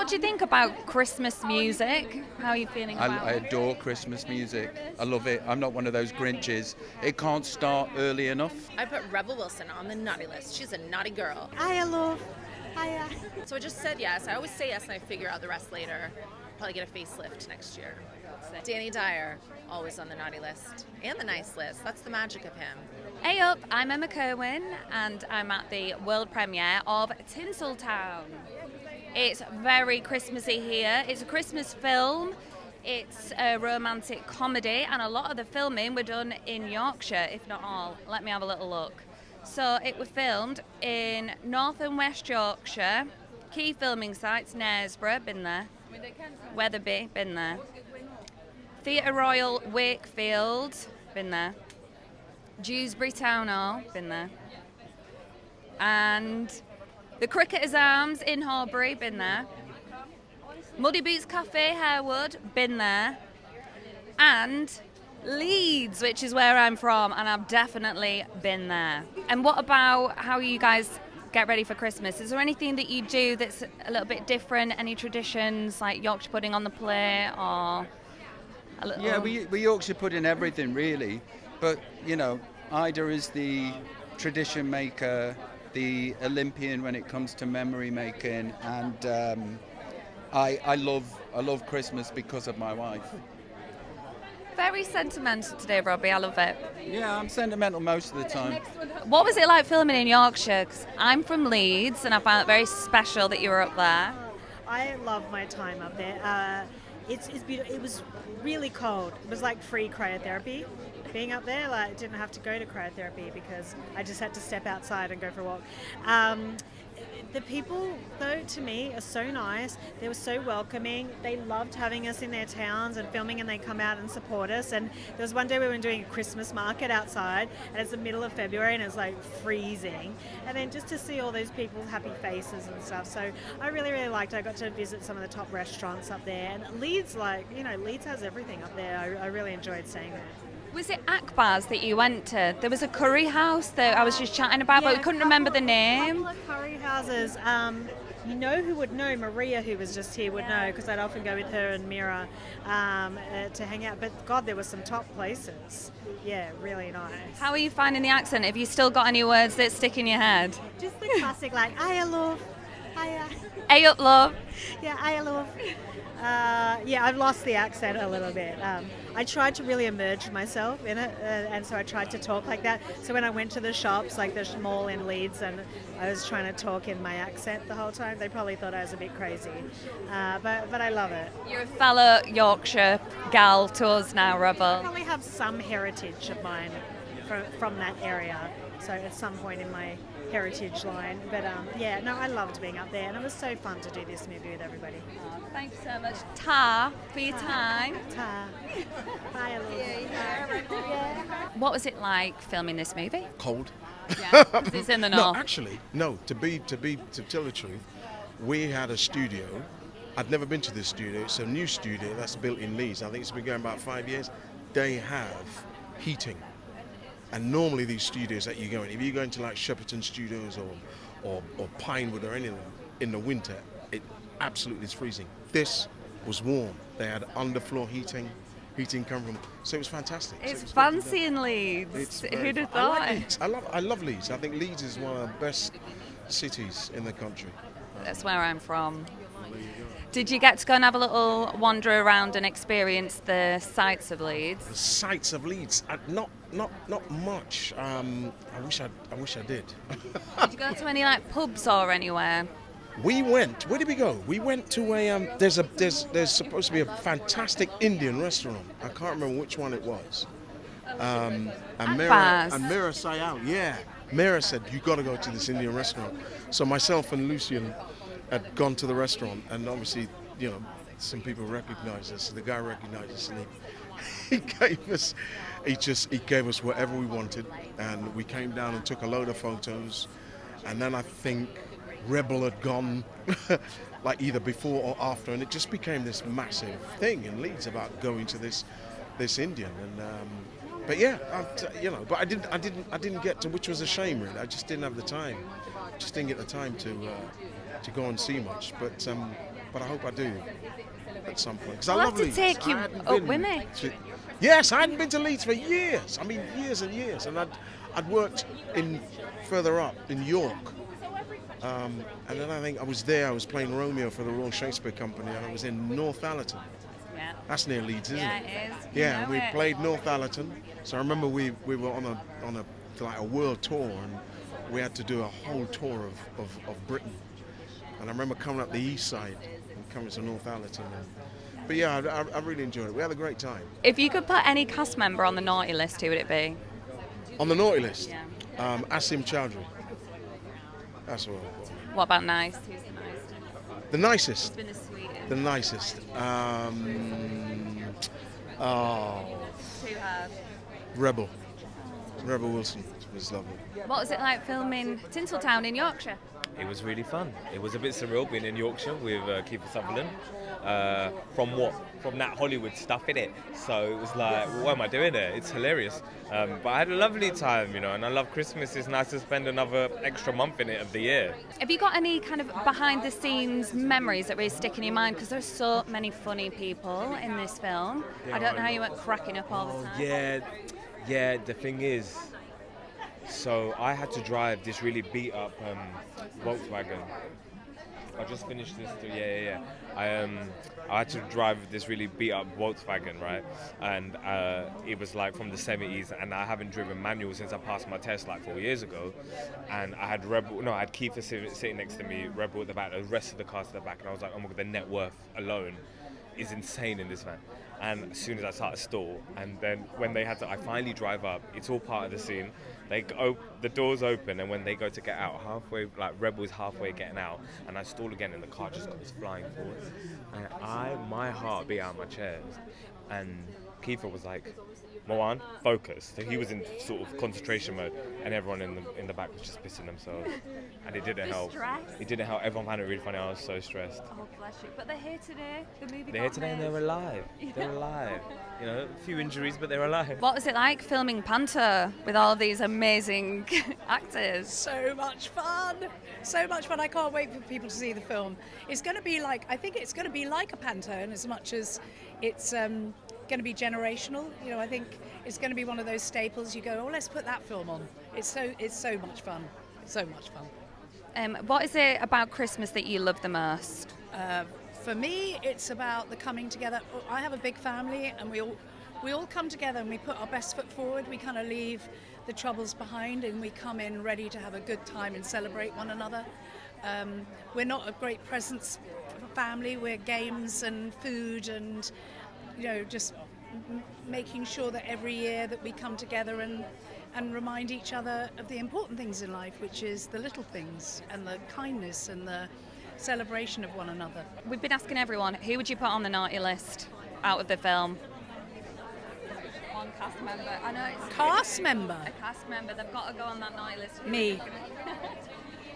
What do you think about Christmas music? How are you feeling about I it? adore Christmas music. I love it. I'm not one of those Grinches. It can't start early enough. I put Rebel Wilson on the naughty list. She's a naughty girl. I love. I. So I just said yes. I always say yes and I figure out the rest later. Probably get a facelift next year. Danny Dyer, always on the naughty list. And the nice list. That's the magic of him. Hey up, I'm Emma Kirwin and I'm at the world premiere of Tinsel Town. It's very Christmassy here. It's a Christmas film. It's a romantic comedy and a lot of the filming were done in Yorkshire, if not all. Let me have a little look. So it was filmed in North and West Yorkshire. Key filming sites, Knaresborough, been there. Wetherby, been there. Theatre Royal, Wakefield, been there. Dewsbury Town Hall, been there. And the Cricketers Arms in Horbury, been there. Muddy Boots Cafe, Harewood, been there. And Leeds, which is where I'm from, and I've definitely been there. And what about how you guys get ready for Christmas? Is there anything that you do that's a little bit different? Any traditions like Yorkshire pudding on the plate or a little... Yeah, we Yorkshire pudding everything really. But, you know, Ida is the tradition maker, the Olympian when it comes to memory making, and I love Christmas because of my wife. Very sentimental today, Robbie. I love it. Yeah, I'm sentimental most of the time. What was it like filming in Yorkshire? 'Cause I'm from Leeds, and I found it very special that you were up there. I love my time up there. It's beautiful. It was really cold. It was like free cryotherapy. Being up there, like, I didn't have to go to cryotherapy because I just had to step outside and go for a walk. The people, though, to me, are so nice. They were so welcoming. They loved having us in their towns and filming, and they come out and support us. And there was one day we were doing a Christmas market outside, and it's the middle of February, and it's like freezing. And then just to see all those people's happy faces and stuff. So I really, really liked it. I got to visit some of the top restaurants up there. And Leeds, Leeds has everything up there. I really enjoyed staying there. Was it Akbar's that you went to? There was a curry house that I was just chatting about, but we couldn't remember the name. A couple of curry houses. You know who would know? Maria, who was just here, would know, because I'd often go with her and Mira to hang out. But God, there were some top places. Yeah, really nice. How are you finding the accent? Have you still got any words that stick in your head? Just the classic, like, I love. Hey up, love. Yeah, I love. I've lost the accent a little bit. I tried to really immerse myself in it, and so I tried to talk like that. So when I went to the shops, like the mall in Leeds, and I was trying to talk in my accent the whole time, they probably thought I was a bit crazy. But I love it. You're a fellow Yorkshire gal to us now, I Rebel. probably have some heritage of mine from that area. So at some point in my heritage line. But I loved being up there, and it was so fun to do this movie with everybody. Thanks so much, Ta, for your time. Ta. Bye, Elise. What was it like filming this movie? Cold. Yeah, 'cause it's in the north. No, actually, no. To tell the truth, we had a studio. I'd never been to this studio. It's a new studio that's built in Leeds. I think it's been going about 5 years. They have heating, and normally these studios that you go in, if you go into like Shepperton Studios or Pinewood or anything in the winter, it absolutely is freezing. This was warm. They had underfloor heating come from. So it was fantastic. It's fancy in Leeds. Who'd have thought? I like Leeds. I love Leeds. I think Leeds is one of the best cities in the country. That's where I'm from. Did you get to go and have a little wander around and experience the sights of Leeds? The sights of Leeds, not much. I wish I did. Did you go to any like pubs or anywhere? We went. Where did we go? We went to a. There's supposed to be a fantastic Indian restaurant. I can't remember which one it was. And Mira Sayal, yeah. Mira said you got to go to this Indian restaurant. So myself and Lucian had gone to the restaurant, and obviously, you know, some people recognized us. The guy recognized us, and he gave us whatever we wanted, and we came down and took a load of photos, and then I think Rebel had gone like either before or after, and it just became this massive thing in Leeds about going to this Indian, and but yeah, but I didn't get to, which was a shame really. I just didn't have the time. Just didn't get the time to go and see much. But but I hope I do at some point. 'Cause I I'll love have to Leeds. take you I hadn't up been with me. Yes, I hadn't been to Leeds for years. I mean, years and years. And I'd worked further up in York. And then I think I was playing Romeo for the Royal Shakespeare Company, and I was in Northallerton. Yeah. That's near Leeds, isn't Yeah, it? it is. Yeah, You know we it. played Northallerton. So I remember we were on a world tour, and we had to do a whole tour of Britain. And I remember coming up the east side and coming to Northallerton. But yeah, I really enjoyed it. We had a great time. If you could put any cast member on the naughty list, who would it be? On the naughty list, Yeah. Asim Chowdhury. That's what I put. What about nice? Who's the nicest? The nicest. Who's been the sweetest? The nicest. Who has? Rebel Wilson was lovely. What was it like filming Tinsel Town in Yorkshire? It was really fun. It was a bit surreal being in Yorkshire with Kiefer Sutherland. From that Hollywood stuff in it. So it was like, what am I doing there? It's hilarious. But I had a lovely time, and I love Christmas. It's nice to spend another extra month in it of the year. Have you got any kind of behind the scenes memories that really stick in your mind? Because there's so many funny people in this film. I don't know how you weren't cracking up all the time. Yeah, the thing is, so I had to drive this really beat up Volkswagen. I just finished this. I had to drive this really beat up Volkswagen, right? And it was like from the 70s, and I haven't driven manual since I passed my test like 4 years ago. And I had Kiefer sitting next to me, Rebel at the back, the rest of the cars at the back, and I was like, oh my god, the net worth alone is insane in this van. And as soon as I started to stall, and then when I finally drive up, it's all part of the scene. The doors open, and when they go to get out, halfway, like Rebel's halfway getting out, and I stall again, and the car just goes flying forward, and my heart beat out of my chair, and Kiefer was like, Moan, focus. So he was in sort of concentration mode, and everyone in the back was just pissing themselves, and it didn't help. It didn't help. Everyone found it really funny. I was so stressed. Oh, bless you. But they're here today. The movie They're here today, and they're alive. They're alive. A few injuries, but they're alive. What was it like filming Panther with all of these amazing actors? So much fun. So much fun. I can't wait for people to see the film. It's going to be like, I think it's going to be like a Panther in as much as it's going to be generational. I think it's going to be one of those staples. You go, oh, let's put that film on. It's so much fun. So much fun. What is it about Christmas that you love the most? For me, it's about the coming together. I have a big family, and we all come together and we put our best foot forward. We kind of leave the troubles behind, and we come in ready to have a good time and celebrate one another. We're not a great presents family. We're games and food and just making sure that every year that we come together and remind each other of the important things in life, which is the little things and the kindness and the celebration of one another. We've been asking everyone, who would you put on the naughty list out of the film? One cast member. I know it's Cast member? a cast member. They've got to go on that naughty list. Me.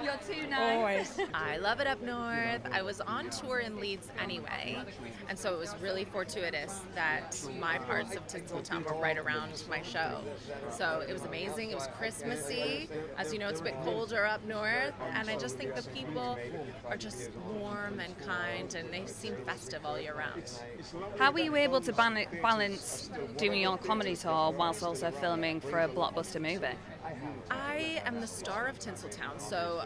You're too nice. Always. I love it up north. I was on tour in Leeds anyway, and so it was really fortuitous that my parts of Tinsel Town were right around my show. So it was amazing. It was Christmassy. As you know, it's a bit colder up north, and I just think the people are just warm and kind, and they seem festive all year round. How were you able to balance doing your comedy tour whilst also filming for a blockbuster movie? I am the star of Tinsel Town, so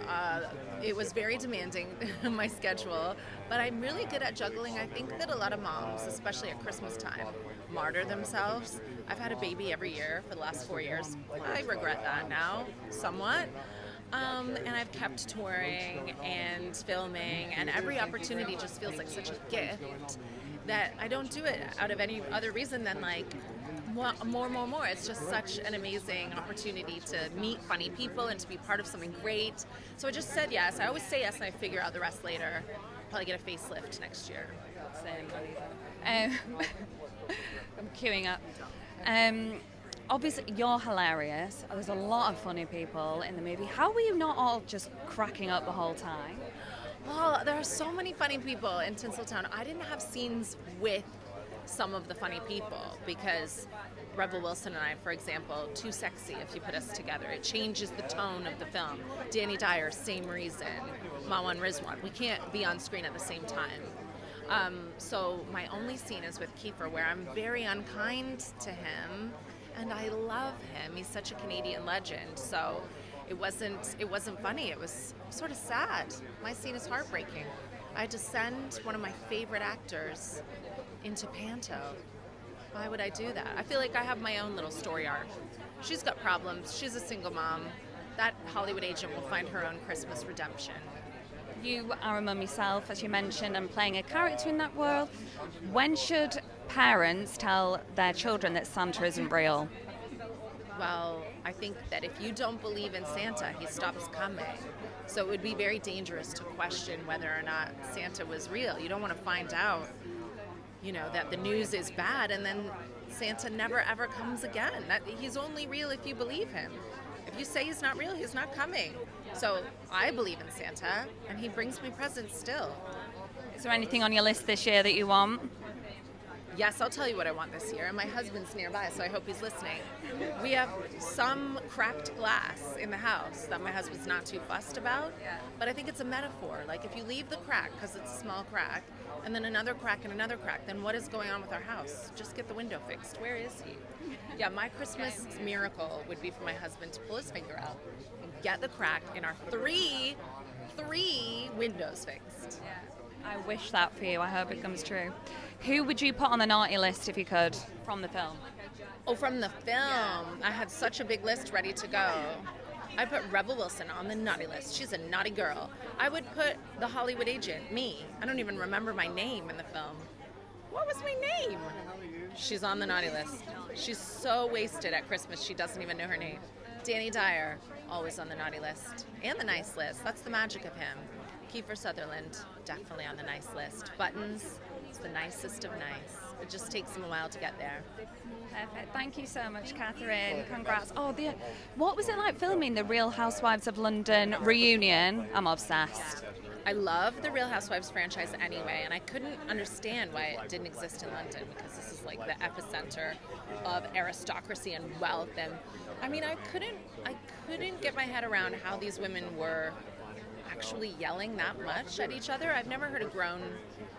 it was very demanding, my schedule, but I'm really good at juggling. I think that a lot of moms, especially at Christmas time, martyr themselves. I've had a baby every year for the last 4 years. I regret that now, somewhat. And I've kept touring and filming, and every opportunity just feels like such a gift that I don't do it out of any other reason than like, more. It's just such an amazing opportunity to meet funny people and to be part of something great. So I just said yes. I always say yes and I figure out the rest later. Probably get a facelift next year. I'm queuing up. Obviously, you're hilarious. There's a lot of funny people in the movie. How were you not all just cracking up the whole time? Well, there are so many funny people in Tinsel Town. I didn't have scenes with some of the funny people because Rebel Wilson and I, for example, too sexy if you put us together. It changes the tone of the film. Danny Dyer, same reason. Mawan Rizwan. We can't be on screen at the same time. So my only scene is with Kiefer, where I'm very unkind to him, and I love him. He's such a Canadian legend. So it wasn't funny. It was sort of sad. My scene is heartbreaking. I had to send one of my favorite actors into Panto. Why would I do that? I feel like I have my own little story arc. She's got problems. She's a single mom. That Hollywood agent will find her own Christmas redemption. You are a mum yourself, as you mentioned, and playing a character in that world. When should parents tell their children that Santa isn't real? Well, I think that if you don't believe in Santa, he stops coming. So it would be very dangerous to question whether or not Santa was real. You don't want to find out, that the news is bad and then Santa never ever comes again. He's only real if you believe him. If you say he's not real, he's not coming. So I believe in Santa, and he brings me presents still. Is there anything on your list this year that you want? Yes, I'll tell you what I want this year, and my husband's nearby, so I hope he's listening. We have some cracked glass in the house that my husband's not too fussed about, but I think it's a metaphor. Like, if you leave the crack, because it's a small crack, and then another crack and another crack, then what is going on with our house? Just get the window fixed. Where is he? Yeah, my Christmas miracle would be for my husband to pull his finger out and get the crack in our three windows fixed. I wish that for you. I hope it comes true. Who would you put on the naughty list if you could from the film? Oh, from the film. I had such a big list ready to go. I put Rebel Wilson on the naughty list. She's a naughty girl. I would put the Hollywood agent, me. I don't even remember my name in the film. What was my name? She's on the naughty list. She's so wasted at Christmas, she doesn't even know her name. Danny Dyer, always on the naughty list. And the nice list. That's the magic of him. Kiefer Sutherland, definitely on the nice list. Buttons, it's the nicest of nice. It just takes him a while to get there. Perfect. Thank you so much, Katherine. Congrats. What was it like filming the Real Housewives of London reunion? I'm obsessed. I love the Real Housewives franchise anyway, and I couldn't understand why it didn't exist in London, because this is like the epicenter of aristocracy and wealth. And I mean, I couldn't get my head around how these women were actually yelling that much at each other. I've never heard a grown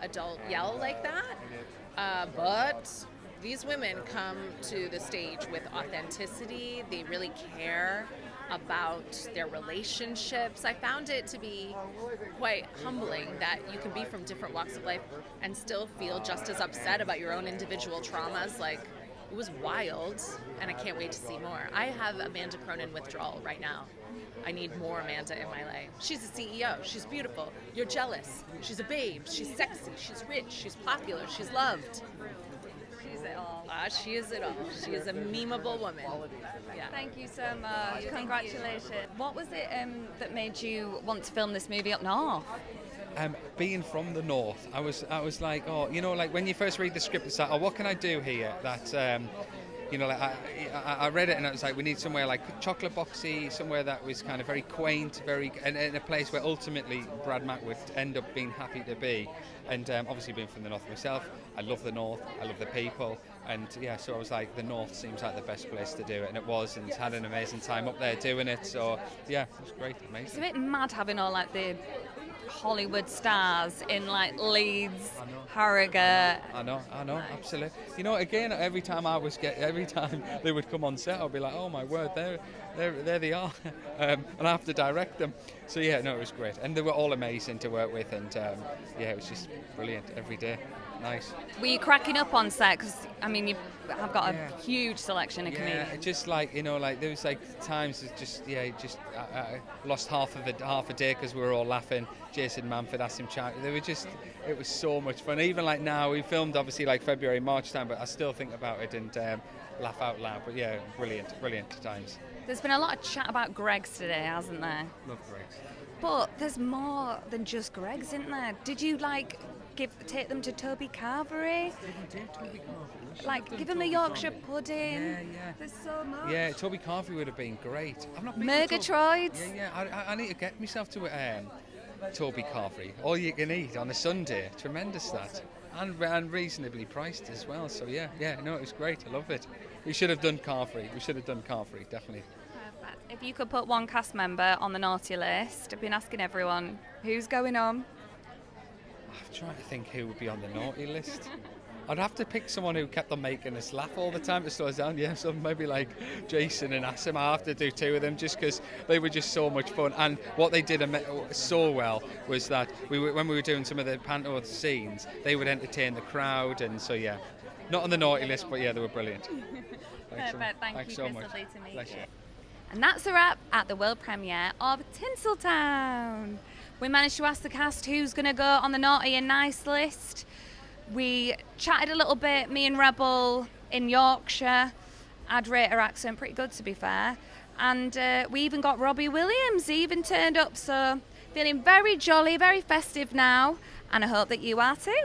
adult yell like that. But these women come to the stage with authenticity. They really care about their relationships. I found it to be quite humbling that you can be from different walks of life and still feel just as upset about your own individual traumas. Like, it was wild, and I can't wait to see more. I have Amanda Cronin withdrawal right now. I need more Amanda in my life. She's a CEO. She's beautiful. You're jealous. She's a babe. She's sexy. She's rich. She's popular. She's loved. She's it all. She is it all. She is a memeable woman. Yeah. Thank you so much. Congratulations. What was it that made you want to film this movie up north? Being from the north, I was like, like when you first read the script, it's like, what can I do here that I read it and I was like, we need somewhere like chocolate boxy, somewhere that was kind of very quaint, and a place where ultimately Brad Mack would end up being happy to be. And obviously being from the north myself, I love the north, I love the people, and so I was like, the north seems like the best place to do it, and it was, and had an amazing time up there doing it. So it was great, amazing. It's a bit mad having all like the Hollywood stars in like Leeds, Harrogate. I know, absolutely. Again, every time they would come on set, I'd be like, oh my word, there they are, and I have to direct them. So it was great, and they were all amazing to work with, and it was just brilliant every day. Nice. Were you cracking up on set? Because you have got a huge selection of comedians. Yeah, just like there was like times I lost half a day because we were all laughing. Jason Manford asked him chat. It was so much fun. Even like now, we filmed obviously like February, March time, but I still think about it and laugh out loud. But brilliant times. There's been a lot of chat about Greggs today, hasn't there? Love Greggs. But there's more than just Greggs, isn't there? Did you take them to Toby Carvery? Give them the Yorkshire pudding. Yeah. There's so much. Yeah, Toby Carvery would have been great. I've not been Murgatroyd. I need to get myself to Toby Carvery. All you can eat on a Sunday. Tremendous that. and reasonably priced as well. So yeah, no, it was great. I love it. We should have done car free. Definitely. Perfect. If you could put one cast member on the naughty list, I've been asking everyone, who's going on? I'm trying to think who would be on the naughty list. I'd have to pick someone who kept on making us laugh all the time to slow us down. Yeah, so maybe like Jason and Asim. I have to do two of them just because they were just so much fun. And what they did so well was that when we were doing some of the panto scenes, they would entertain the crowd. And so yeah, not on the naughty list, but yeah, they were brilliant. Perfect. Thank you, so Chris. much. Lovely to meet Bless you. And that's a wrap at the world premiere of Tinsel Town. We managed to ask the cast who's going to go on the naughty and nice list. We chatted a little bit, me and Rebel in Yorkshire. I'd rate her accent pretty good, to be fair. And we even got Robbie Williams. He even turned up, so feeling very jolly, very festive now. And I hope that you are too.